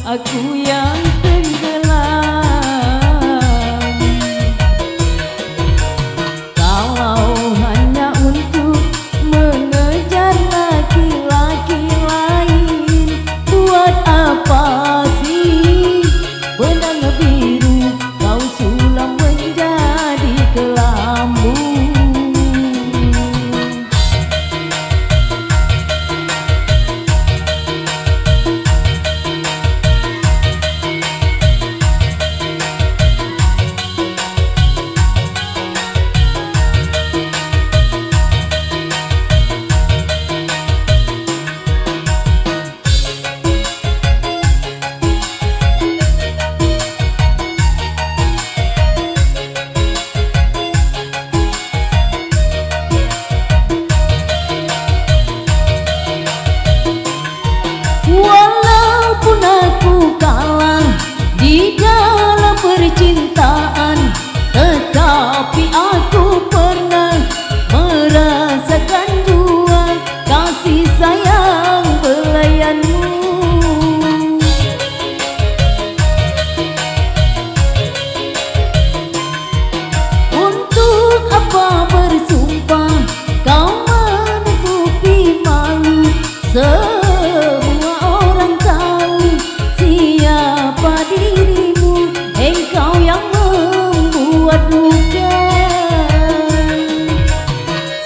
aku yang tenggelam. Kalau hanya untuk mengejar laki-laki lain, buat apa sih benang biru kau sulam menjadi kelambu? Walaupun aku kalah di dalam percintaan, tetapi aku pernah merasakan jua kasih sayang belayanmu. Untuk apa bersumpah kau menutupi malu? Semua orang tahu siapa dirimu, engkau yang membuat luka.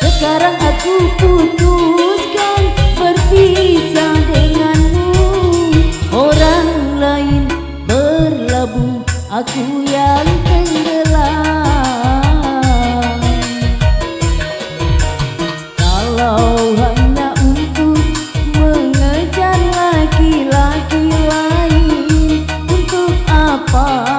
Sekarang aku putuskan berpisah denganmu, orang lain berlabuh, aku yang tenggelam. Kalau hanya untuk mengejar laki-laki lain, untuk apa